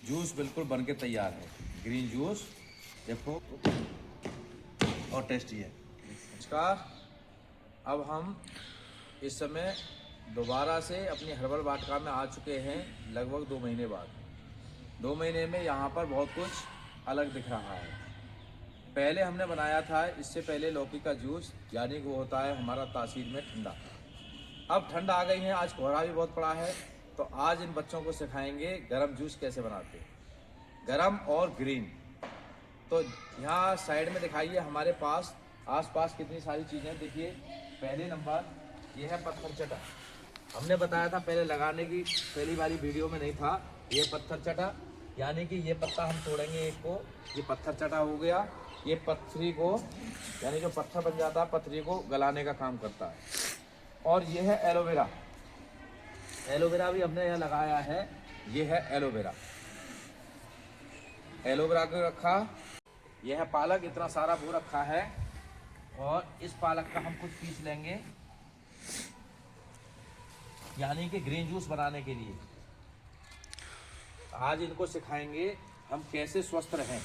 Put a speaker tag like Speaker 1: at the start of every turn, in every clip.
Speaker 1: Juice बिल्कुल बन के तैयार है। ग्रीन जूस देखो और टेस्टी है। नमस्कार, अब हम इस समय दोबारा से अपनी हर्बल वाटिका में आ चुके हैं लगभग 2 महीने बाद। 2 महीने में यहाँ पर बहुत कुछ अलग दिख रहा है। पहले हमने बनाया था इससे पहले लौकी का जूस, यानी कि वो होता है हमारा तासीर में ठंडा। अब ठंड आ गई है, आज कोहरा भी बहुत पड़ा है, तो आज इन बच्चों को सिखाएंगे गरम जूस कैसे बनाते हैं, गरम और ग्रीन। तो यहाँ साइड में दिखाइए हमारे पास आसपास कितनी सारी चीज़ें। देखिए, पहले नंबर ये है पत्थर चटा। हमने बताया था पहले लगाने की, पहली वाली वीडियो में नहीं था। ये पत्थर चटा यानी कि ये पत्ता हम तोड़ेंगे एक को, ये पत्थर चटा हो गया। ये पत्थरी को, यानी जो पत्थर बन जाता है, पत्थरी को गलाने का काम करता है। और ये है एलोवेरा। एलोवेरा भी हमने यहाँ लगाया है। ये है एलोवेरा, एलोवेरा को रखा। ये है पालक, इतना सारा वो रखा है। और इस पालक का हम कुछ पीस लेंगे, यानी कि ग्रीन जूस बनाने के लिए। आज इनको सिखाएंगे हम कैसे स्वस्थ रहें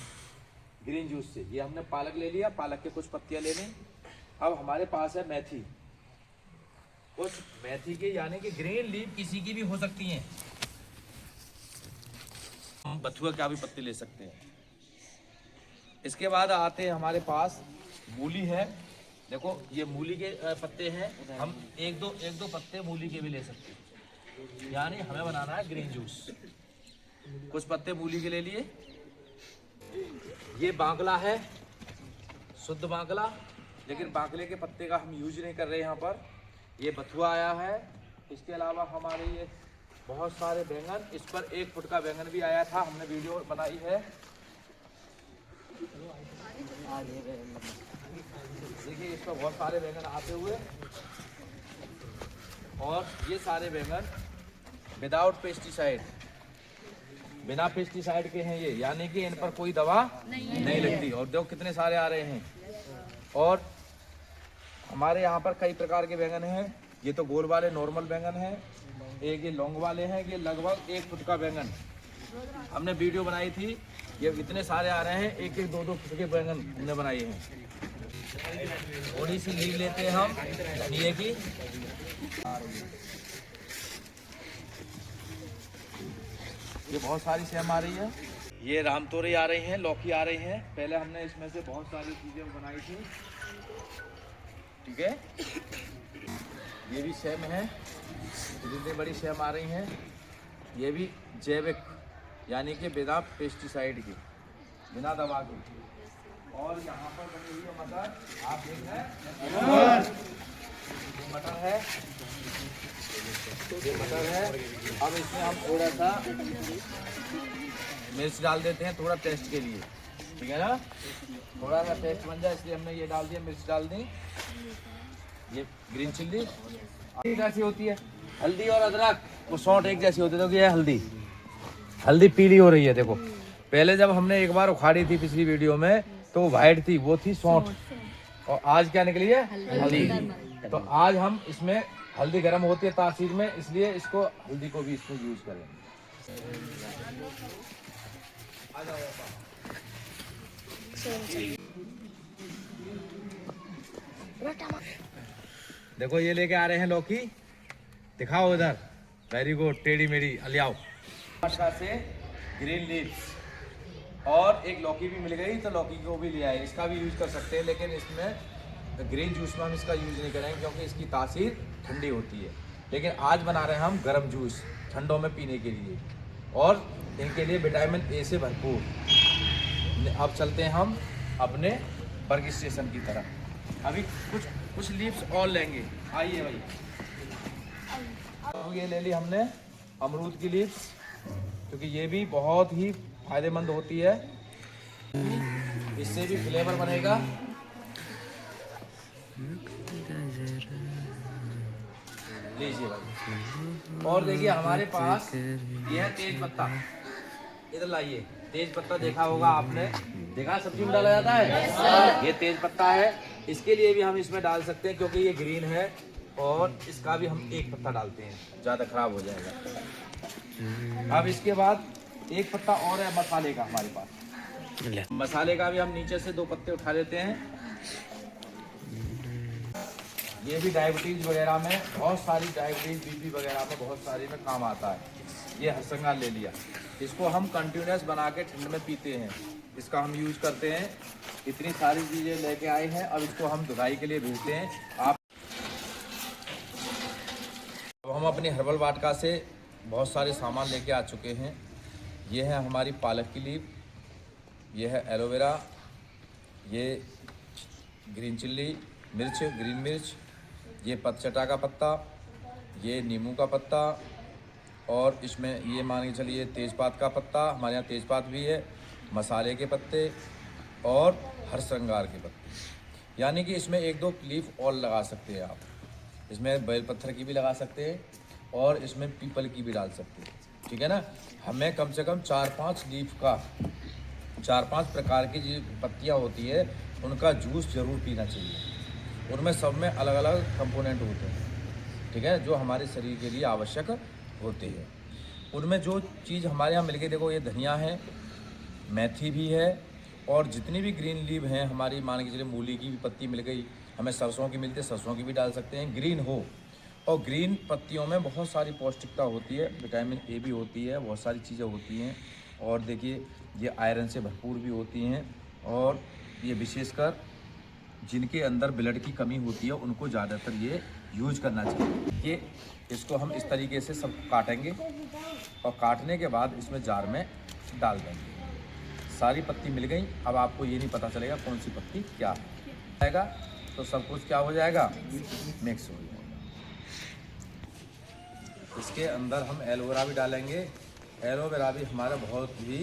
Speaker 1: ग्रीन जूस से। ये हमने पालक ले लिया, पालक के कुछ पत्तियां ले ली। अब हमारे पास है मेथी, कुछ मेथी के, यानी कि ग्रीन लीफ किसी की भी हो सकती हैं। हम बथुआ का भी पत्ते ले सकते हैं। इसके बाद आते हैं हमारे पास मूली है। देखो, ये मूली के पत्ते हैं। हम एक दो पत्ते मूली के भी ले सकते हैं, यानी हमें बनाना है ग्रीन जूस। कुछ पत्ते मूली के ले लिए। ये बांगला है, शुद्ध बांगला, लेकिन बांगले के पत्ते का हम यूज नहीं कर रहे यहाँ पर। ये बथुआ आया है। इसके अलावा हमारे ये बहुत सारे बैंगन, इस पर 1 फुट का बैंगन भी आया था, हमने वीडियो बनाई है। देखिए, इस पर बहुत सारे बैंगन आते हुए। और ये सारे बैंगन विदाउट पेस्टिसाइड, बिना पेस्टिसाइड के हैं ये, यानी कि इन पर कोई दवा नहीं लगती। और देखो कितने सारे आ रहे हैं। और हमारे यहाँ पर कई प्रकार के बैंगन हैं। ये तो गोल वाले नॉर्मल बैंगन हैं, एक ये लौंग वाले हैं। ये लगभग 1 फुट का बैंगन हमने वीडियो बनाई थी। ये इतने सारे आ रहे हैं, 1-1, 2-2 फुट के बैंगन हमने बनाए हैं। थोड़ी सी लीव लेते हैं हम धनिए की। ये बहुत सारी सेम आ रही है। ये रामतोरई आ रही हैं, लौकी आ रही हैं। पहले हमने इसमें से बहुत सारी चीज़ें बनाई थी, ठीक है। ये भी सेम है, इतनी बड़ी सेम आ रही हैं। ये भी जैविक, यानी कि बिना पेस्टिसाइड की, बिना दवा की। और यहाँ पर बनी हुई है मटर, आप देख रहे हैं, ये मटर है, ये मटर है। अब इसमें हम थोड़ा सा मिर्च डाल देते हैं, थोड़ा टेस्ट के लिए, ठीक है ना, थोड़ा सा टेस्ट बन जाए, इसलिए हमने ये डाल दिया, मिर्च डाल दी। ये ग्रीन चिल्ली एक जैसी होती है, हल्दी और अदरक वो सौंठ एक जैसी होती है। तो ये हल्दी पीली हो रही है। देखो, पहले जब हमने एक बार उखाड़ी थी पिछली वीडियो में, तो वाइट थी, वो थी सौंठ। और आज क्या निकली है? हल्दी। तो आज हम इसमें, हल्दी गर्म होती है तासीर में, इसलिए इसको, हल्दी को भी इसमें यूज करेंगे। देखो, ये लेके आ रहे हैं लौकी, दिखाओ इधर। वेरी गुड, टेढ़ी मेढ़ी लियाओ। से ग्रीन लीव्स और एक लौकी भी मिल गई, तो लौकी को भी ले आए। इसका भी यूज कर सकते हैं, लेकिन इसमें ग्रीन जूस में हम इसका यूज नहीं करेंगे, क्योंकि इसकी तासीर ठंडी होती है। लेकिन आज बना रहे हैं हम गर्म जूस, ठंडों में पीने के लिए, और इनके लिए विटामिन ए से भरपूर। अब चलते हैं हम अपने वर्क स्टेशन की तरफ। अभी कुछ लीव्स और लेंगे, आइए भाई। अब ये ले ली हमने अमरूद की लीव्स, क्योंकि ये भी बहुत ही फायदेमंद होती है, इससे भी फ्लेवर बनेगा। लीजिए भाई। और देखिए, हमारे पास ये है तेज पत्ता, इधर लाइए। तेज पत्ता देखा होगा आपने, देखा सब्जी में डाला जाता है। ये तेज पत्ता है, इसके लिए भी हम इसमें डाल सकते हैं, क्योंकि ये ग्रीन है। और इसका भी हम 1 पत्ता डालते हैं, ज़्यादा खराब हो जाएगा। अब इसके बाद एक पत्ता और है मसाले का हमारे पास। मसाले का भी हम नीचे से 2 पत्ते उठा लेते हैं। ये भी डायबिटीज़ वगैरह में, बहुत सारी डायबिटीज़ बीपी वगैरह में बहुत सारी में काम आता है। ये हरसंगार ले लिया, इसको हम कंटिन्यूस बना के ठंड में पीते हैं, इसका हम यूज़ करते हैं। इतनी सारी चीज़ें लेके आए हैं, अब इसको हम धुलाई के लिए भेजते हैं। अब हम अपनी हर्बल वाटिका से बहुत सारे सामान लेके आ चुके हैं। ये है हमारी पालक की लीफ, ये है एलोवेरा, ये ग्रीन चिल्ली मिर्च, ग्रीन मिर्च, ये पतचटा का पत्ता, ये नींबू का पत्ता, और इसमें ये मान के चलिए तेज़पात का पत्ता, हमारे यहाँ तेज़पात भी है, मसाले के पत्ते और हरसंगार के पत्ते। यानी कि इसमें 1-2 लीफ और लगा सकते हैं आप। इसमें बेल पत्थर की भी लगा सकते हैं और इसमें पीपल की भी डाल सकते हैं, ठीक है ना। हमें कम से कम 4-5 लीफ का, 4-5 प्रकार की जो पत्तियाँ होती है उनका जूस ज़रूर पीना चाहिए। उनमें सब में अलग अलग कंपोनेंट होते हैं, ठीक है, जो हमारे शरीर के लिए आवश्यक होते हैं। उनमें जो चीज़ हमारे यहाँ मिल गई, देखो ये धनिया है, मेथी भी है, और जितनी भी ग्रीन लीव हैं हमारी, मान के चलिए मूली की भी पत्ती मिल गई, हमें सरसों की मिलती है, सरसों की भी डाल सकते हैं, ग्रीन हो। और ग्रीन पत्तियों में बहुत सारी पौष्टिकता होती है, विटामिन ए भी होती है, बहुत सारी चीज़ें होती हैं। और देखिए ये आयरन से भरपूर भी होती हैं, और ये विशेषकर जिनके अंदर ब्लड की कमी होती है उनको ज़्यादातर ये यूज करना चाहिए। ये इसको हम इस तरीके से सब काटेंगे, और काटने के बाद इसमें जार में डाल देंगे। सारी पत्ती मिल गई, अब आपको ये नहीं पता चलेगा कौन सी पत्ती क्या है, तो सब कुछ क्या हो जाएगा, मिक्स हो जाएगा। इसके अंदर हम एलोवेरा भी डालेंगे। एलोवेरा भी हमारा बहुत ही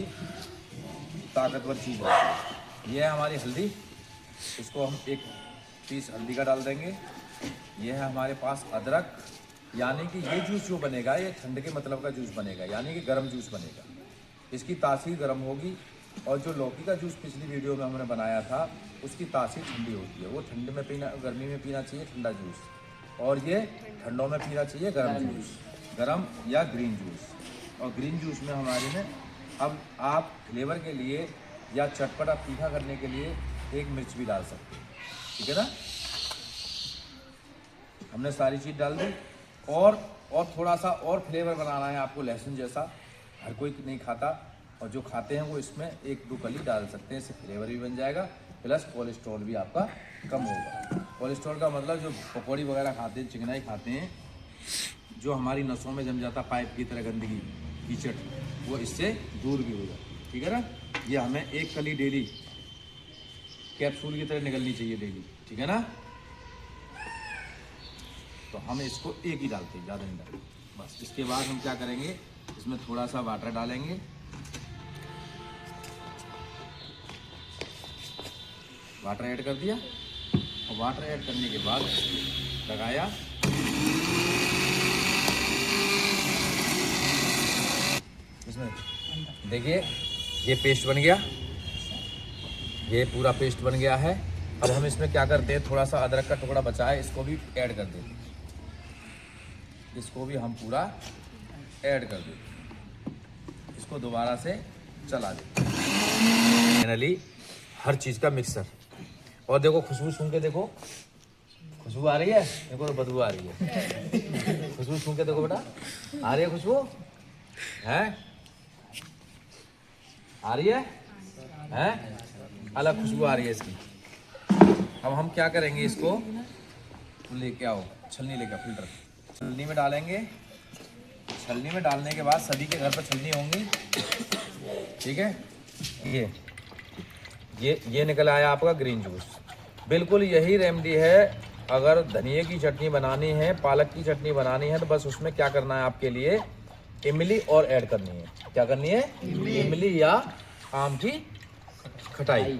Speaker 1: ताकतवर चीज़ है। ये है हमारी हल्दी, इसको हम 1 पीस हल्दी का डाल देंगे। ये है हमारे पास अदरक, यानी कि ये जूस जो बनेगा ये ठंड के मतलब का जूस बनेगा, यानी कि गर्म जूस बनेगा, इसकी तासीर गर्म होगी। और जो लौकी का जूस पिछली वीडियो में हमने बनाया था उसकी तासीर ठंडी होती है, वो ठंड में पीना, गर्मी में पीना चाहिए ठंडा जूस, और ये ठंडों में पीना चाहिए गर्म जूस, गर्म या ग्रीन जूस। और ग्रीन जूस में हमारे में अब आप फ्लेवर के लिए या चटपटा तीखा करने के लिए 1 मिर्च भी डाल सकते हैं, ठीक है ना। हमने सारी चीज़ डाल दी, और थोड़ा सा और फ्लेवर बनाना है आपको, लहसुन जैसा, हर कोई नहीं खाता, और जो खाते हैं वो इसमें 1-2 कली डाल सकते हैं, इससे फ्लेवर भी बन जाएगा, प्लस कोलेस्ट्रॉल भी आपका कम होगा। कोलेस्ट्रॉल का मतलब जो पकौड़ी वगैरह खाते हैं, चिकनाई खाते हैं, जो हमारी नसों में जम जाता पाइप की तरह गंदगी कीचड़, वो इससे दूर भी हो जाए, ठीक है ना। ये हमें 1 कली डेली कैप्सूल की तरह निकलनी चाहिए डेली, ठीक है ना। तो हम इसको 1 ही डालते हैं, ज़्यादा नहीं डालते बस। इसके बाद हम क्या करेंगे, इसमें थोड़ा सा वाटर डालेंगे, वाटर ऐड कर दिया, और वाटर ऐड करने के बाद लगाया, इसमें देखिए ये पेस्ट बन गया, ये पूरा पेस्ट बन गया है। अब हम इसमें क्या करते हैं, थोड़ा सा अदरक का टुकड़ा बचा है, इसको भी ऐड कर देते हैं, इसको भी हम पूरा ऐड कर देते हैं, इसको दोबारा से चला देते हैं। फाइनली हर चीज़ का मिक्सर, और देखो खुशबू सूंघ के देखो, खुशबू आ रही है, देखो तो बदबू आ रही है, खुशबू सूंघ के देखो बेटा, आ रही है खुशबू, है आ रही है, अलग खुशबू आ रही है इसकी। अब हम क्या करेंगे, इसको लेके आओ, छलनी लेकर, फिल्टर छलनी में डालेंगे। छलनी में डालने के बाद, सभी के घर पर छलनी होंगी, ठीक है। ये निकल आया आपका ग्रीन जूस। बिल्कुल यही रेमेडी है। अगर धनिए की चटनी बनानी है, पालक की चटनी बनानी है, तो बस उसमें क्या करना है आपके लिए, इमली और ऐड करनी है। क्या करनी है, इमली या आम की खटाई,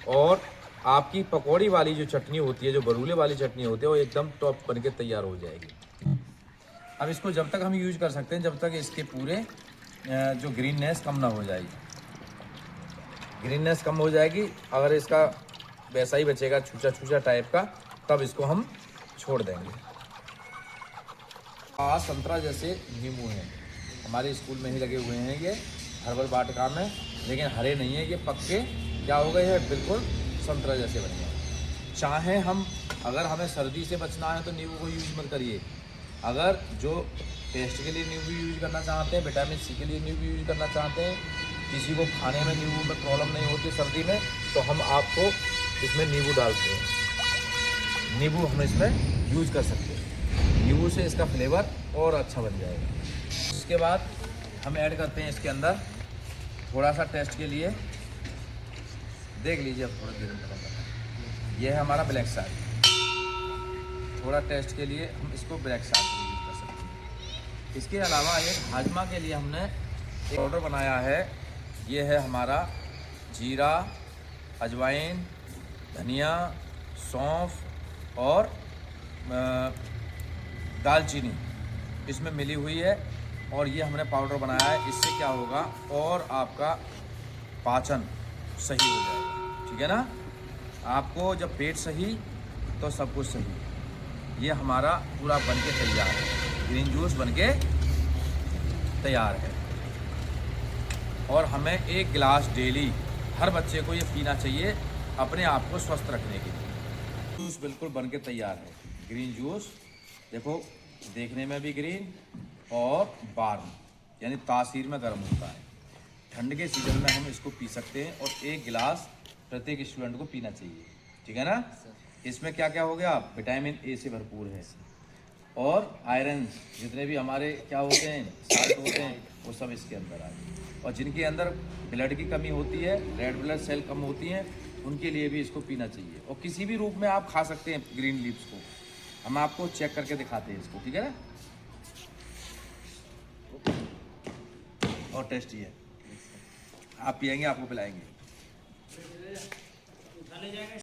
Speaker 1: और आपकी पकौड़ी वाली जो चटनी होती है, जो बरूले वाली चटनी होती है, वो एकदम टॉप बन के तैयार हो जाएगी। अब इसको जब तक हम यूज कर सकते हैं, जब तक इसके पूरे जो ग्रीननेस कम ना हो जाएगी। ग्रीननेस कम हो जाएगी, अगर इसका वैसा ही बचेगा छूचा छूचा टाइप का, तब इसको हम छोड़ देंगे। संतरा जैसे नींबू हैं, हमारे स्कूल में ही लगे हुए हैं ये, हर्बल वाटिका में, लेकिन हरे नहीं है, ये पक्के क्या हो गए हैं, बिल्कुल संतरा जैसे बन गए। चाहे हम, अगर हमें सर्दी से बचना है तो नींबू को यूज़ मत करिए। अगर जो टेस्ट के लिए नींबू यूज़ करना चाहते हैं, विटामिन सी के लिए नींबू यूज़ करना चाहते हैं, किसी को खाने में नींबू में प्रॉब्लम नहीं होती सर्दी में, तो हम आपको इसमें नींबू डालते हैं। नींबू हम इसमें यूज़ कर सकते हैं, नींबू से इसका फ्लेवर और अच्छा बन जाएगा। इसके बाद हम ऐड करते हैं इसके अंदर थोड़ा सा टेस्ट के लिए, देख लीजिए अब थोड़ा देर में, यह है हमारा ब्लैक सॉल्ट। थोड़ा टेस्ट के लिए हम इसको ब्लैक सॉल्ट यूज़ कर सकते हैं। इसके अलावा एक हाजमा के लिए हमने एक पाउडर बनाया है, ये है हमारा जीरा, अजवाइन, धनिया, सौंफ और दालचीनी इसमें मिली हुई है, और ये हमने पाउडर बनाया है। इससे क्या होगा, और आपका पाचन सही हो जाएगा, ठीक है ना। आपको जब पेट सही तो सब कुछ सही। ये हमारा पूरा बनके तैयार है, ग्रीन जूस बनके तैयार है। और हमें 1 गिलास डेली हर बच्चे को ये पीना चाहिए अपने आप को स्वस्थ रखने के लिए। जूस बिल्कुल बनके तैयार है, ग्रीन जूस। देखो, देखने में भी ग्रीन और वार्म, यानी तासीर में गर्म होता है। ठंड के सीज़न में हम इसको पी सकते हैं, और 1 गिलास प्रत्येक स्टूडेंट को पीना चाहिए, ठीक है ना। इसमें क्या क्या हो गया, विटामिन ए से भरपूर है, और आयरन जितने भी हमारे क्या होते हैं, साल्ट होते हैं, वो सब इसके अंदर आ गए। और जिनके अंदर ब्लड की कमी होती है, रेड ब्लड सेल कम होती हैं, उनके लिए भी इसको पीना चाहिए। और किसी भी रूप में आप खा सकते हैं ग्रीन लीव्स को, हम आपको चेक करके दिखाते हैं इसको, ठीक है ना। और टेस्टी है, आप पिएंगे आपको पिलाएंगे।